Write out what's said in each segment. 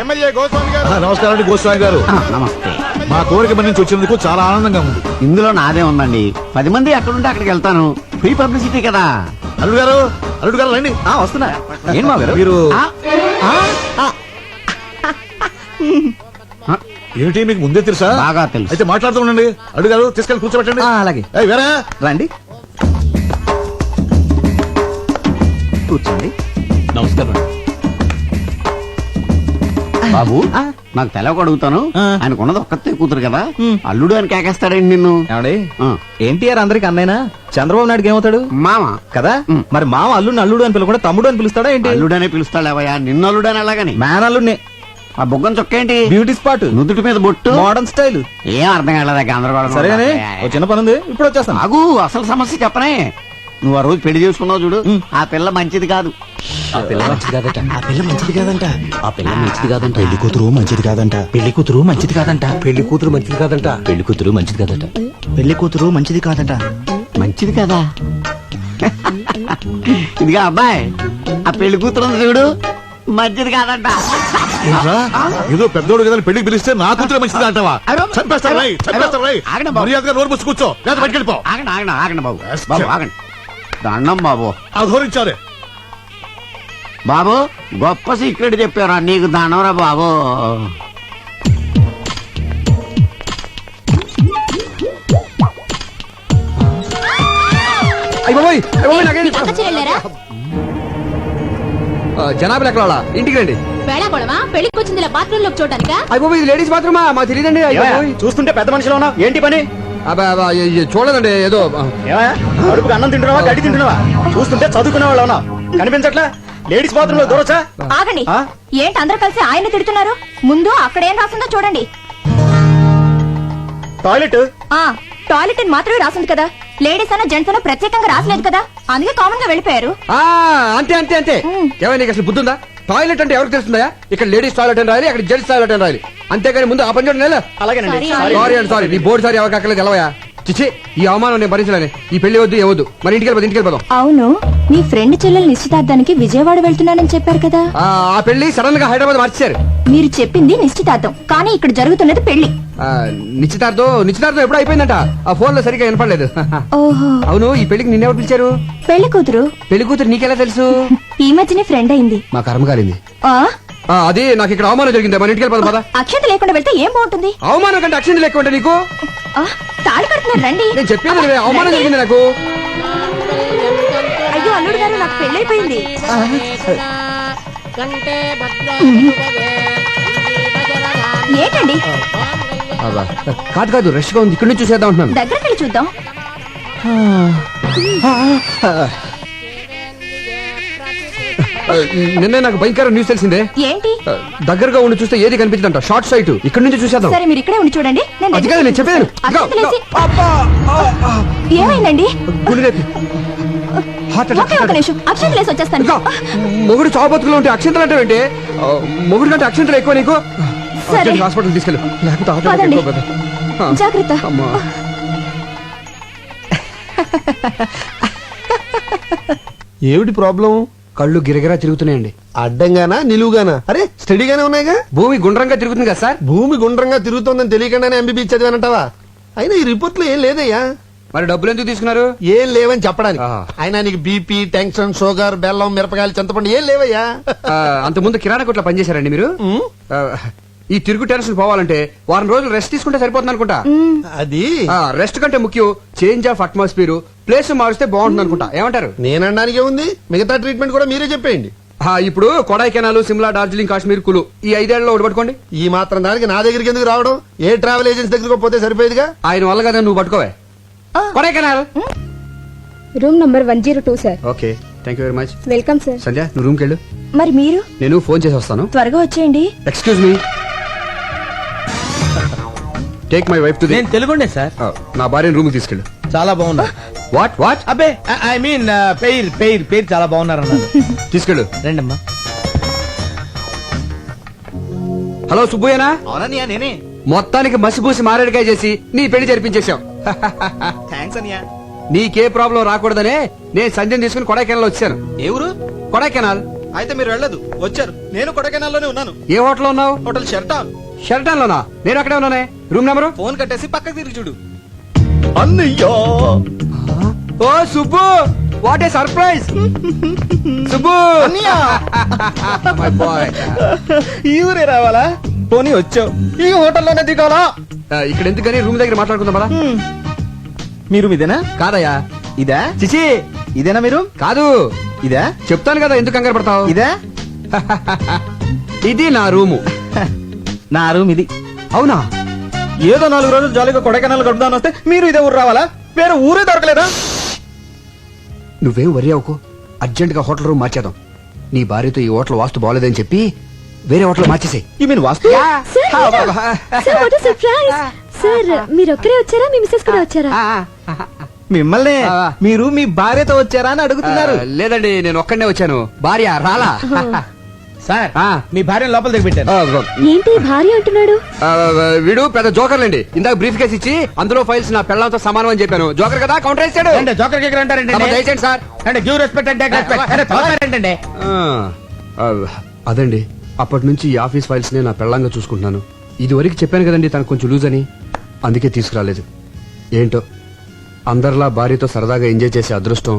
MLA Goswami గారు. నమస్కారం అండి గోస్వామి గారు. నమస్తే. మా కోరిక మన్నించి వచ్చినందుకు చాలా ఆనందంగా ఉంది. ఇందులో నాదే ఉందండి. 10 మంది ఎక్కడుంటే అక్కడికి వెళ్తాను. ఫ్రీ పబ్లిసిటీ కదా. అల్లుడు గారు, అల్లుడు గారు రండి. వస్తున్నా. ఏం మా గారు మీరు ఏమిటి మీకు ముందే తెలుసా? బాగా తెలుసు. అయితే మాట్లాడుతూ ఉండండి. అల్లుడు గారు తీసుకెళ్ళి కూర్చోబెట్టండి. అలాగే. వేరే రండి కూర్చోండి. నమస్కారం బాబు, నాకు తెలవక అడుగుతాను. ఆయనకున్నది ఒక్కతే కూతురు కదా, అల్లుడు అని కేకేస్తాడండి నిన్ను. ఎన్టీఆర్ అందరికి అన్నైనా చంద్రబాబు నాయుడుకి ఏమవుతాడు? మామ కదా. మరి మామ అల్లుడిని అల్లుడు అని పిలవకుండా తమ్ముడు అని పిలుస్తాడా ఏంటి? అల్లుడనే పిలుస్తాడేవయ్యా, నిన్ను అల్లుడు అని అలాగని. మ్యాన్ అల్లుడిని. ఆ బొగ్గం చొక్క ఏంటి? Beauty spot. నుదుటి మీద బొట్టు. Modern style. ఏం అర్థం కాలేదా? గందరగోళం. సరేనే, ఓ చిన్న పని ఉంది, ఇప్పుడు వచ్చేస్తాను. ఆగు, అసలు సమస్య చెప్పనే. నువ్వు ఆ రోజు పెళ్లి చేసుకున్నావు చూడు, ఆ పిల్ల మంచిది కాదు. ఆ పిల్ల మంచిది కాదట. ఆ పిల్ల మంచిది కాదంట. ఆ పిల్ల మంచిది కాదంట. పెళ్లి కూతురు మంచిది కాదంట. పెళ్లి కూతురు మంచిది కాదంట. పెళ్లి కూతురు మంచిది కాదంట. పెళ్లి కూతురు మంచిది కాదట. పెళ్లి కూతురు మంచిది కాదంట. మంచిది కదా. ఇదిగా అబ్బాయి, ఆ పెళ్లి కూతురు ఉంది చూడు, మంచిది కాదంట. ఏంట్రా? ఏదో పెద్దోడు కదా పెళ్లికి పిలిస్తే నా కూతురు మంచిది అంటావా? చంపేస్తారు రై, చంపేస్తారు రై. మర్యాదగా నోరు మూసి కూర్చో, లేదా బయటికి వెళ్ళిపో. ఆగండి ఆగండి ఆగండి బాబు, బాబు ఆగండి. దండం బాబు. అధోరించారే బాబు, గొప్ప సీక్రెట్ చెప్పారా నీకు, దండంరా బాబు. జనాభా ఎక్కడ ఇంటికి రండి. పెళ్లికి వచ్చింది బాత్రూమ్ లో చూడటానికా? అయిపోయి ఇది లేడీస్ బాత్రూమా? మాకు తెలియదండి. చూస్తుంటే పెద్ద మనిషిలో ఉన్నావు, ఏంటి పని? చూడదండి, ఏదో అడుపుకి అన్నం తింటున్నావా, గడ్డి తింటున్నావా? చూస్తుంటే చదువుకునే వాళ్ళు ఉన్నావు, కనిపించట్లా? లేడీస్ బాత్రూమ్ లో దూరొచ్చా? ఆగండి. ఏంటి అందరూ కలిసి ఆయన తిడుతున్నారు? ముందు అక్కడ ఏం రాసిందో చూడండి. టాయిలెట్. టాయిలెట్ అని మాత్రమే రాసింది కదా, లేడీస్ అన్న జెంట్స్ అన్న ప్రత్యేకంగా రాసలేదు కదా, అందుకే కామన్ గా వెళ్ళిపోయారు. అంతే అంతే అంతే. ఏమైనా నీకు అసలు బుద్ధుందా? టాయిలెట్ అంటే ఎవరికి తెలుస్తుందా? ఇక్కడ లేడీస్ టాయిలెట్ అని రాయాలి, అక్కడ జెంట్స్ టాయిలెట్ అని రాయాలి, అంతేగాని ముందు ఆ పని చూడండి. అలాగేనండి. సారీ అండి, సారీ. నీ బోర్డు సారీ ఎవరికి అక్కర్లేదు, ఎలవయా. చిచ్చి, ఈ అవమానం నేను భరించలేను. ఈ పెళ్లి వద్దు, ఏవద్దు. మరి ఇంటికి వెళ్ళిపోదాం. అవును, మీ ఫ్రెండ్ చెల్లెలు నిశ్చితార్థానికి విజయవాడ వెళ్తున్నానని చెప్పారు కదా. ఆ పెళ్లి సడన్ గా హైదరాబాద్ మార్చారు. మీరు చెప్పింది నిశ్చితార్థం, కానీ ఇక్కడ జరుగుతున్నది పెళ్లి. నిశ్చితార్థం ఎప్పుడు అయిపోయిందంట. ఆ ఫోన్ లో సరిగ్గా వినపడలేదు. ఓహో. అవును, ఈ పెళ్లికి నిన్నెవరు పిలిచారు? పెళ్లి కూతురు. పెళ్లి కూతురు నీకెలా తెలుసు? ఈ మధ్యనే ఫ్రెండ్ అయింది. మా కర్మ కాలింది. అది నాకు ఇక్కడ అవమానం జరిగింది. మన ఇంటికి వెళ్ళిపోదాం పద. అక్షంత లేకుండా వెళ్తే ఏం బాగుంటుంది? అవమానం కంటే అక్షంత లేకుండా ఉంటే నీకు తాళి కడుతున్నారు రండి. నేను చెప్పేది అవమానం జరిగింది నాకు. అయ్యో అల్లుడు గారు, నాకు పెళ్ళైపోయింది. ఏంటండి? కాదు, రష్ గా ఉంది, ఇక్కడ నుంచి చూసేద్దాం అంటున్నాను. దగ్గరికి వెళ్ళి చూద్దాం. నిన్నే నాకు భయంకర న్యూస్ తెలిసిందే. ఏంటి? దగ్గరగా ఉండి చూస్తే ఏది కనిపించదంట. Short site. ఇక్కడ నుంచి చూసేద్దాం. సరే, మీరు ఇక్కడే ఉండి చూడండి. అది కాదు నేను చెప్పాను. ఏమైందండి? అక్షంతలేసి వచ్చేస్తాను. మొగుడు చావు బతుకులో ఉంటే అక్షంతలు అంటే ఏంటి? మొగుడు కంటే అక్షంతలు ఎక్కువ నీకు. హాస్పిటల్ తీసుకెళ్ళు, లేకపోతే జాగ్రత్త. ఏమిటి ప్రాబ్లం? కళ్ళు గిరగిరా తిరుగుతున్నాయండి. అడ్డంగానా నిలువుగానా? అరే స్టడీగానే ఉన్నాయిగా. భూమి గుండ్రంగా తిరుగుతుంది కదా సార్. భూమి గుండ్రంగా తిరుగుతోందని తెలియకుండానే ఎంబీబీ చదివానంటావా? అయినా ఈ రిపోర్ట్ లో ఏం లేదయ్యా. మరి డబ్బులు ఎందుకు తీసుకున్నారు? ఏం లేవని చెప్పడానికి. అయినా నీకు బీపీ, టెన్షన్, షుగర్, బెల్లం, మిరపకాయలు, చింతపండు ఏం లేవయ్యా. అంతకుముందు కిరాణా కొట్లో పనిచేశారండి మీరు? ఈ తిరుగు టెన్షన్ పోవాలంటే వారం రోజులు రెస్ట్ తీసుకుంటే సరిపోతుంది అనుకుంటా. అది రెస్ట్ కంటే ముఖ్యం చేంజ్ ఆఫ్ అట్మాస్ఫియర్. ప్లేస్ మారిస్తే బాగుంటుంది అనుకుంటా. ఏమంటారు? నేనడానికి ఉంది, మిగతా ట్రీట్మెంట్ కూడా మీరే చెప్పేయండి. ఇప్పుడు కొడైకెనాల్, సిమ్లా, డార్జిలింగ్, కాశ్మీర్, కులు ఈ 5 ఏళ్లలో ఒకటి పట్టుకోండి. ఈ మాత్రం దానికి నా దగ్గరికి ఎందుకు రావడం? ఏ ట్రావెల్ ఏజెన్సీ దగ్గరకు పోతే సరిపోయేదిగా. ఆయన వల్ల కదా నువ్వు పట్టుకోవే. Kodaikanal room number 102 sir. Okay, thank you very much. Welcome sir. Sandhya, నువ్వు రూమ్కి వెళ్ళు. మరి మీరు? నేను ఫోన్ చేసి వస్తాను. త్వరగా వచ్చేయండి. Excuse me, take my wife to the. నేను తెలుగుండే సార్. నా భార్యను రూమ్ కి తీసుకెళ్ళు. చాలా బాగున్నారు. వాట్? అబ్బే, ఐ మీన్ పేరు చాలా బాగున్నారు అన్నారు. తీసుకెళ్ళు. రండమ్మా. హలో సుబ్బయ్యనా? అవునన్నయ్య, నేనే. మొత్తానికి మసిపూసి మారేడుకాయ చేసి నీ పెళ్లి జరిపించేశాం. థ్యాంక్స్ అన్నయ్య. నీకే ప్రాబ్లం రాకూడదనే నేను సంజయ్ తీసుకుని కొడైకెనాల్ వచ్చాను. ఏ ఊరు? కొడైకెనాల్. అయితే మీరు వెళ్ళదు వచ్చారు. నేను కొడైకెనాల్లోనే ఉన్నాను. ఏ హోటల్ ఉన్నావు? హోటల్ షెర్టాన్. షెల్టన్ లోనా? నేను అక్కడే ఉన్నానే. Room number? ఫోన్ కట్టేసి పక్కకి తిరిగి చూడు. అన్నయ్యా ఓ Subbu, what a surprise. Subbu అన్నయ్యా మై బాయ్. ఈ ఊరే రావాలా? పోనీ వచ్చావు, ఈ హోటల్లోనే దిగాలా? ఇక్కడ ఎందుకని రూమ్ దగ్గర మాట్లాడుకుందాం పదా. మీరు ఇదేనా? కాదయ్యా. ఇదా? చిచి ఇదేనా మీరు? కాదు. ఇదా? చెప్తాను కదా, ఎందుకు కంగారు పడతావు? ఇదా? ఇది నా రూము. నా రూమ్ ఇది. అవునా? ఏదో 4 రోజులు జాలీగా కొడైకెనాల్ గడుపుదాని వస్తే మీరు ఇదే ఊరు రావాలా? వేరే ఊరే దొరకలేదా? నువ్వేం వరి అవ్వకు, అర్జెంట్ గా హోటల్ రూమ్ మార్చేద్దాం. నీ భార్యతో ఈ హోటల్ వాస్తు బాగోలేదని చెప్పి వేరే హోటల్ మార్చేసే. You mean vastu? సార్ మీరు ఒక్కరే వచ్చారా, మీ మిస్సెస్ కూడా వచ్చారా? మిమ్మల్ని మీరు మీ భార్యతో వచ్చారా అని అడుగుతున్నారు. లేదండి, నేను ఒక్కడనే వచ్చాను. భార్య రాలా. సార్ ఆ. మీ భార్యను లోపల దిగబెట్టారు. ఏంటి భార్య అంటున్నాడు? వీడు పెద్ద జోకర్లండి. ఇందాక బ్రీఫ్ కేసు ఇచ్చి అందులో ఫైల్స్ నా పెళ్ళంతో సమానం అని చెప్పాను. జోకర్ కదా, కౌంటర్ వేసాడు. జోకర్ కేకర్ అంటారంటే దయచేయండి సార్. అంటే గివ్ రెస్పెక్ట్ అంటే ఏంటంటే అదండి, అప్పటి నుంచి ఈ ఆఫీస్ ఫైల్స్ నే నా పెళ్ళంగా చూసుకుంటున్నాను. ఇది వరకు చెప్పాను కదండి తనకు కొంచెం లూజ్ అని, అందుకే తీసుకురాలేదు. ఏంటో అందరిలా భార్యతో సరదాగా ఎంజాయ్ చేసే అదృష్టం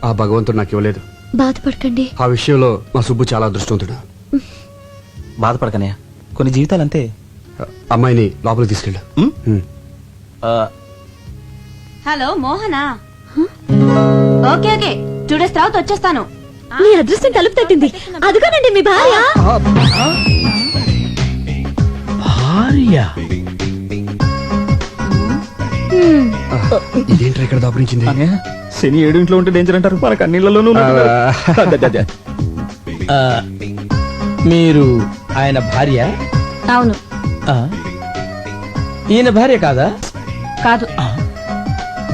ఆ భగవంతుడు నాకు ఇవ్వలేదు. బాధపడకండి. ఆ విషయంలో మా సుబ్బు చాలా అదృష్టవంతుడు. బాధపడకనయ్య, కొన్ని జీవితాలు అంతే. అమ్మాయిని లోపలికి తీసుకెళ్ళు. Hello Mohana. Okay okay, 2 days తర్వాత వచ్చేస్తాను. మీ అదృష్టం తలుపు తట్టింది. అదిగోనండి మీ భార్య. ఇదేంట్రా ఇక్కడ దాపురించింది? శని 7 ఇంట్లో ఉంటే డేంజర్ అంటారు, మనకు అన్నిళ్లలోనూ మీరు ఆయన భార్య? అవును. ఈయన భార్య కాదా? కాదు.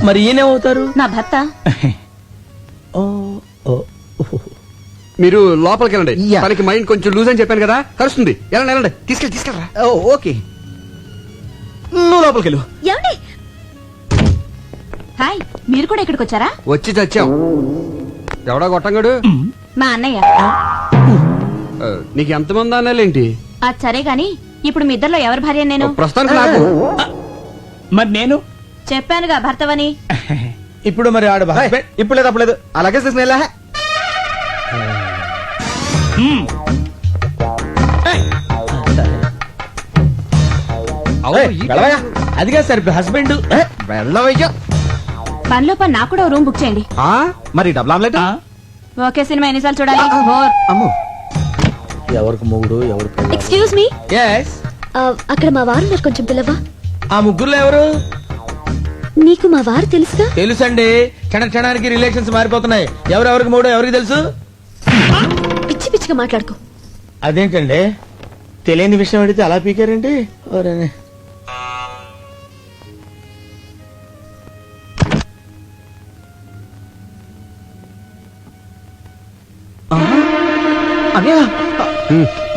మరి ఈయనేమవుతారు? నా భర్త. మీరు లోపలికి వెళ్ళండి. తనకి మైండ్ కొంచెం లూజ్ అని చెప్పాను కదా, కలుస్తుంది. వెళ్ళండి వెళ్ళండి, తీసుకెళ్ళరా. ఓకే, నువ్వు లోపలికి వెళ్ళు. ఏమండి? హాయ్, మీరు కూడా ఇక్కడికి వచ్చారా? వచ్చి చచ్చాం. ఎవడా గొట్టంగాడు? మా అన్నయ్య. నీకు ఎంతమంది అన్నాలేంటి? అది సరే గాని ఇప్పుడు మీ ఇద్దరిలో ఎవరి భార్య నేను? ప్రస్తుతానికి నాకు. మరి నేను చెప్పానుగా భర్తవని. ఇప్పుడు మరి ఆడ husband? ఇప్పుడు లేదు అప్పుడు లేదు, అలాగే తీసుకుని అదిగా సార్ హస్బెండ్. వెళ్ళవయ్యా. పనిలో పని నాకు కూడా రూమ్ బుక్ చేయండి. మరి డబుల్ ఆమ్లెట్? ఓకే, సినిమా ఎన్నిసార్లు చూడాలి? అమ్మో, ఎవరికి మొగుడు ఎవరికి? Excuse me, yes. అక్కడ మా వారు ఉన్నారు, కొంచెం పిల్లవా? ఆ ముగ్గురులో ఎవరు? నీకు మా వారు తెలుసుగా? తెలుసండి, క్షణానికి రిలేషన్స్ మారిపోతున్నాయి. ఎవరెవరికి మూడో ఎవరికి తెలుసు? పిచ్చి పిచ్చిగా మాట్లాడుకో. అదేంటండి, తెలియని విషయం అడిగితే అలా పీకారండి.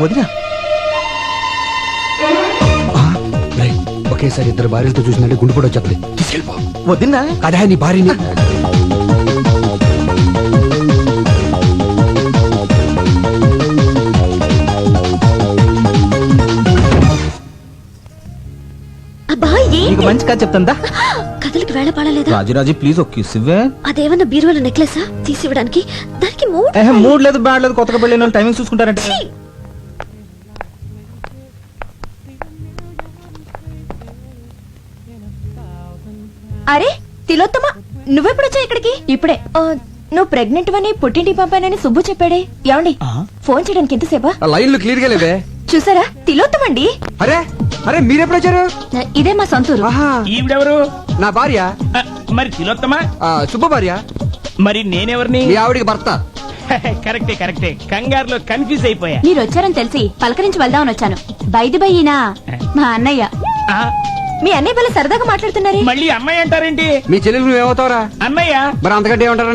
వదినా ఒకేసారి ఇద్దరు భార్యలతో చూసినట్టే గుండు కూడా వచ్చేది. తీసుకెళ్ళిపో. వదినా అదే నీ భార్యని. నీకు మంచి కథ చెప్తాందా? కథలకి వేళ పడలేదా? రాజురాజు ప్లీజ్ ఒక కిస్ ఇవ్వే. అదేమన్నా బీరువాల నెక్లెసా తీసి ఇవ్వడానికి? దానికి మూడ్ లేదు, బ్యాడ్ లేదు, కొత్తగా పెళ్ళిన వాళ్ళు టైమింగ్ చూసుకుంటారంటే. అరే తిలోత్తమ, నువ్వెప్పుడు వచ్చా ఇక్కడికి? ఇప్పుడే. నువ్వు ప్రెగ్నెంట్ అని పుట్టింటికి పంపానని సుబ్బు చెప్పాడే. ఏమండి, ఫోన్ చేయడానికి ఎంతసేపా? లైన్లు క్లియర్ గా లేవే. చూసారా, తిలోత్తమండి. అరే అరే, మీరెప్పుడు వచ్చారు? ఇదే మా సొంతూరు. ఈవిడెవరు? నా భార్య. మరి తిలోత్తమా? సుబ్బ భార్య. మరి నేనెవరిని? మీ ఆవిడికి భర్త. కరెక్టే, కంగారులో కన్ఫ్యూజ్ అయిపోయా. మీరు వచ్చారని తెలిసి పలకరించి వెళ్దామని వచ్చాను. బైది బయ్యినా మా అన్నయ్య. మీ అన్నయ్య వల్ల సరదాగా మాట్లాడుతున్నారే. మళ్ళీ అమ్మాయి అంటారేంటి? మీ చెల్లెలు నువ్వేమవుతావురా? అన్నయ్య. మరి అంతకంటే ఏమంటారా?